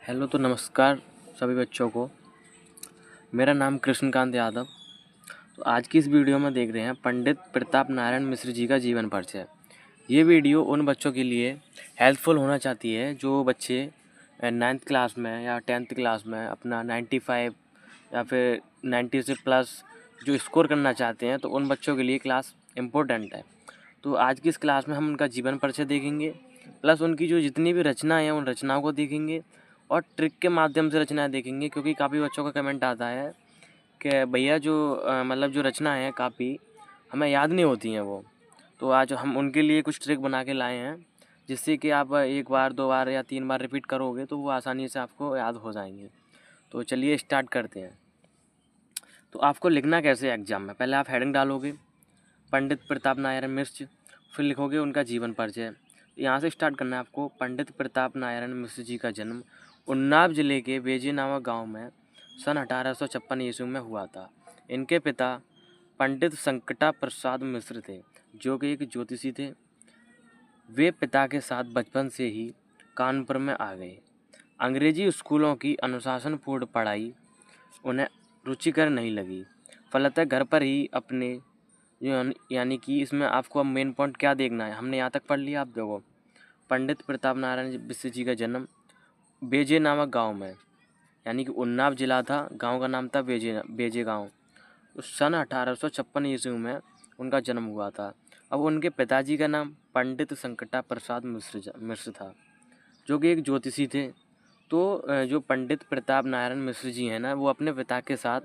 Hello तो नमस्कार सभी बच्चों को। मेरा नाम कृष्णकांत यादव। तो आज की इस वीडियो में देख रहे हैं पंडित प्रताप नारायण मिश्र जी का जीवन परिचय। ये वीडियो उन बच्चों के लिए हेल्पफुल होना चाहती है जो बच्चे 9th क्लास में या 10th क्लास में अपना 95 या फिर 90 से प्लस जो स्कोर करना चाहते हैं, तो उन बच्चों के लिए क्लास इम्पोर्टेंट है। तो आज की इस क्लास में हम उनका जीवन परिचय देखेंगे, प्लस उनकी जो जितनी भी रचनाएँ हैं उन रचनाओं को देखेंगे और ट्रिक के माध्यम से रचनाएँ देखेंगे। क्योंकि काफ़ी बच्चों का कमेंट आता है कि भैया जो मतलब जो रचना है काफ़ी हमें याद नहीं होती हैं वो। तो आज हम उनके लिए कुछ ट्रिक बना के लाए हैं, जिससे कि आप एक बार 2 बार या 3 बार रिपीट करोगे तो वो आसानी से आपको याद हो जाएंगे। तो चलिए स्टार्ट करते हैं। तो आपको लिखना कैसे है एग्जाम में, पहले आप हेडिंग डालोगे पंडित प्रताप नारायण मिश्र, फिर लिखोगे उनका जीवन परिचय। यहाँ से स्टार्ट करना है आपको। पंडित प्रताप नारायण मिश्र जी का जन्म उन्नाव जिले के बेजे नामक गाँव में सन 1856 ईस्वी में हुआ था। इनके पिता पंडित संकटा प्रसाद मिश्र थे, जो कि एक ज्योतिषी थे। वे पिता के साथ बचपन से ही कानपुर में आ गए। अंग्रेजी स्कूलों की अनुशासनपूर्ण पढ़ाई उन्हें रुचिकर नहीं लगी, फलतः घर पर ही अपने यानी कि इसमें आपको अब मेन पॉइंट क्या देखना है, हमने यहाँ तक पढ़ लिया। आप देखो, पंडित प्रताप नारायण मिश्र जी का जन्म बेजे नामक गांव में, यानी कि उन्नाव जिला था, गांव का नाम था बेजे गांव। तो सन 1856 ईस्वी में उनका जन्म हुआ था। अब उनके पिताजी का नाम पंडित संकटा प्रसाद मिश्र था, जो कि एक ज्योतिषी थे। तो जो पंडित प्रताप नारायण मिश्र जी हैं ना, वो अपने पिता के साथ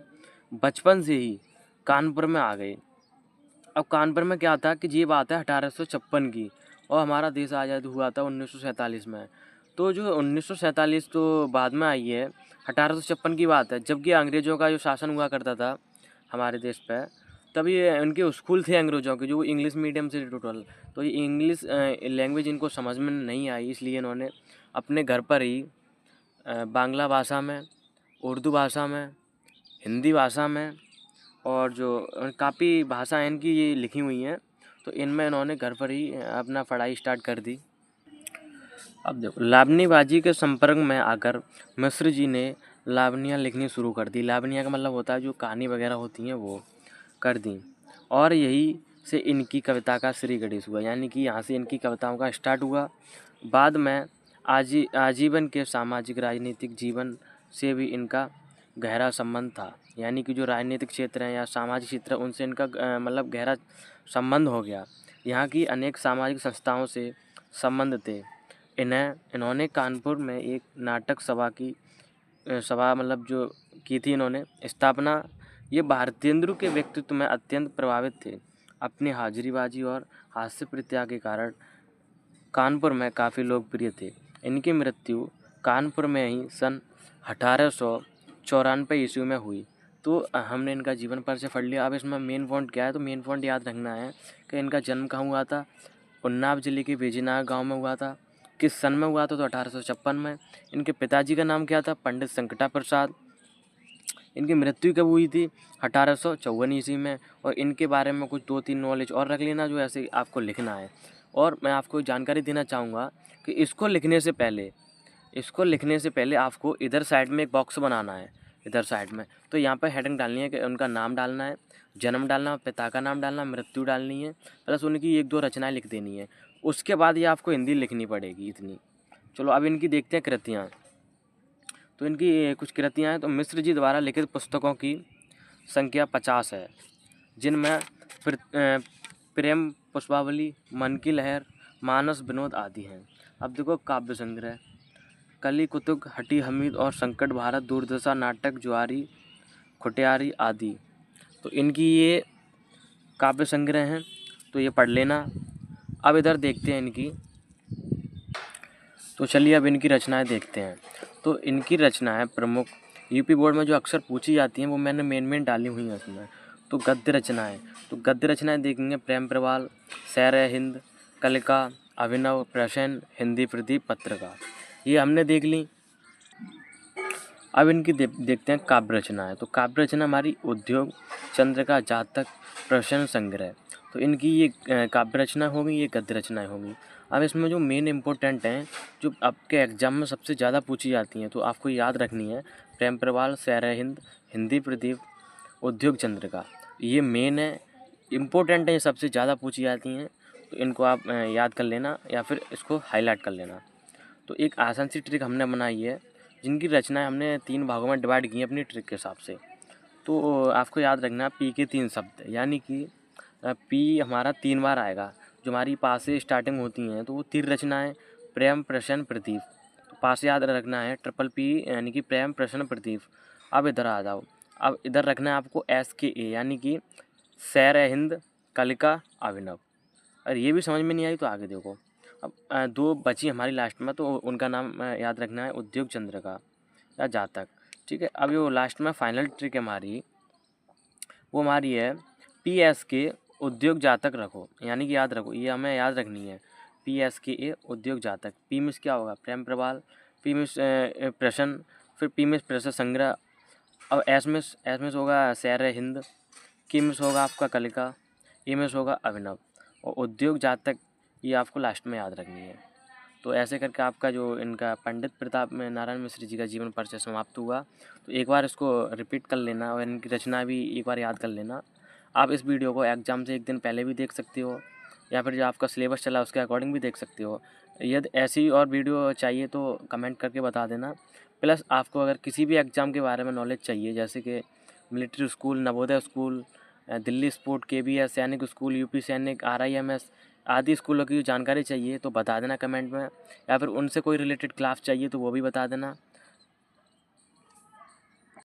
बचपन से ही कानपुर में आ गए। अब कानपुर में क्या था कि ये बात है 1856 की, और हमारा देश आज़ाद हुआ था 1947 में। तो जो 1947 तो बाद में आई है, 1856 की बात है, जबकि अंग्रेज़ों का जो शासन हुआ करता था हमारे देश पे, तभी इनके स्कूल थे अंग्रेज़ों के, जो इंग्लिश मीडियम से टोटल। तो ये इंग्लिश लैंग्वेज इनको समझ में नहीं आई, इसलिए इन्होंने अपने घर पर ही बांग्ला भाषा में, उर्दू भाषा में, हिंदी भाषा में, और जो काफ़ी भाषा इनकी ये लिखी हुई हैं, तो इनमें इन्होंने घर पर ही अपना पढ़ाई स्टार्ट कर दी। अब देखो, लावनीबाजी के संपर्क में आकर मिश्र जी ने लावनियाँ लिखनी शुरू कर दी। लावनियाँ का मतलब होता है जो कहानी वगैरह होती हैं वो कर दी, और यही से इनकी कविता का श्री गणेश हुआ, यानी कि यहाँ से इनकी कविताओं का स्टार्ट हुआ। बाद में आजीवन के सामाजिक राजनीतिक जीवन से भी इनका गहरा संबंध था, यानी कि जो राजनीतिक क्षेत्र हैं या सामाजिक क्षेत्र है उनसे इनका मतलब गहरा संबंध हो गया। यहाँ की अनेक सामाजिक संस्थाओं से संबंध थे। इन्होंने कानपुर में एक नाटक सभा मतलब जो की थी इन्होंने स्थापना। ये भारतेंदु के व्यक्तित्व में अत्यंत प्रभावित थे। अपनी हाजिरीबाजी और हास्य प्रत्याग के कारण कानपुर में काफ़ी लोकप्रिय थे। इनकी मृत्यु कानपुर में ही सन 1894 ईस्वी में हुई। तो हमने इनका जीवन परिचय पढ़ लिया। अब इसमें मेन पॉइंट क्या है, तो मेन पॉइंट याद रखना है कि इनका जन्म कहाँ हुआ था। उन्नाव जिले के बेजीनाग गांव में हुआ था। किस सन में हुआ था, तो 1856 में। इनके पिताजी का नाम क्या था, पंडित संकटा प्रसाद। इनकी मृत्यु कब हुई थी, 1854 ईस्वी में। और इनके बारे में कुछ 2-3 नॉलेज और रख लेना, जो ऐसे आपको लिखना है। और मैं आपको जानकारी देना चाहूँगा कि इसको लिखने से पहले आपको इधर साइड में एक बॉक्स बनाना है, इधर साइड में। तो यहाँ पर हेडिंग डालनी है कि उनका नाम डालना है, जन्म डालना, पिता का नाम डालना, मृत्यु डालनी है, प्लस उनकी 1-2 रचनाएँ लिख देनी है। उसके बाद ये आपको हिंदी लिखनी पड़ेगी इतनी। चलो अब इनकी देखते हैं कृतियाँ। तो इनकी कुछ कृतियाँ हैं। तो मिश्र जी द्वारा लिखित पुस्तकों की संख्या 50 है, जिनमें प्रेम पुष्पावली, मन की लहर, मानस विनोद आदि हैं। अब देखो, काव्य संग्रह कली कुतुक, हटी हमीद और संकट भारत, दूरदशा, नाटक, जुआरी, खुटियारी आदि। तो इनकी ये काव्य संग्रह हैं, तो ये पढ़ लेना। अब इधर देखते हैं इनकी। तो चलिए अब इनकी रचनाएं देखते हैं। तो इनकी रचनाएं प्रमुख यूपी बोर्ड में जो अक्सर पूछी जाती हैं वो मैंने मेन डाली हुई हैं उसमें। तो गद्य रचनाएं देखेंगे, प्रेम प्रवाल, सैर हिंद, कलिका, अभिनव, प्रश्न, हिंदी प्रदीप, पत्रिका, ये हमने देख ली। अब इनकी देखते हैं काव्य रचनाएं। तो काव्य रचना हमारी उद्योग, चंद्रिका, जातक, प्रश्न संग्रह। तो इनकी ये काव्य रचना होगी, ये गद्य रचनाएं होंगी। अब इसमें जो मेन इम्पोर्टेंट हैं, जो आपके एग्ज़ाम में सबसे ज़्यादा पूछी जाती हैं, तो आपको याद रखनी है। प्रेम प्रवाल, शेर हिंद, हिंदी प्रदीप, उद्योग चंद्रिका, ये मेन है, इम्पोर्टेंट है, ये सबसे ज़्यादा पूछी जाती हैं। तो इनको आप याद कर लेना या फिर इसको हाईलाइट कर लेना। तो एक आसान सी ट्रिक हमने बनाई है, जिनकी रचनाएं हमने 3 भागों में डिवाइड की हैं अपनी ट्रिक के हिसाब से। तो आपको याद रखना, पी के 3 शब्द, यानी कि पी हमारा 3 बार आएगा। जो हमारी पा से स्टार्टिंग होती हैं तो वो 3 रचनाएं, प्रेम, प्रश्न, प्रदीप। तो पा से याद रखना है ट्रिपल पी, यानी कि प्रेम, प्रश्न, प्रदीप। अब इधर आ जाओ, अब इधर रखना है आपको एस के ए, यानी कि शेर हिंद, कलिका, अभिनव। और ये भी समझ में नहीं आई तो आगे देखो। अब 2 बची हमारी लास्ट में, तो उनका नाम याद रखना है उद्योग चंद्रिका या जातक। ठीक है, अब जो लास्ट में फाइनल ट्रिक है हमारी, वो हमारी है पी एस के उद्योग जातक रखो, यानी कि याद रखो, ये हमें याद रखनी है। पी एस के ए उद्योग जातक। पी में क्या होगा, प्रेम प्रवाल। पी में प्रश्न, फिर पी में प्रश्न संग्रह। अब एस में होगा शेर हिंद। के में होगा आपका कलिका। ए में होगा अभिनव। और उद्योग जातक, ये आपको लास्ट में याद रखनी है। तो ऐसे करके आपका जो इनका पंडित प्रताप में नारायण मिश्र जी का जीवन परिचय समाप्त हुआ। तो एक बार इसको रिपीट कर लेना और इनकी रचना भी एक बार याद कर लेना। आप इस वीडियो को एग्ज़ाम से एक दिन पहले भी देख सकते हो, या फिर जो आपका सिलेबस चला उसके अकॉर्डिंग भी देख सकते हो। यदि ऐसी और वीडियो चाहिए तो कमेंट करके बता देना। प्लस आपको अगर किसी भी एग्ज़ाम के बारे में नॉलेज चाहिए, जैसे कि military school, Navodaya school, Delhi sport, KBS सैनिक स्कूल, UP सैनिक, RIMS आदि स्कूलों की जानकारी चाहिए तो बता देना कमेंट में, या फिर उनसे कोई रिलेटेड क्लास चाहिए तो वो भी बता देना।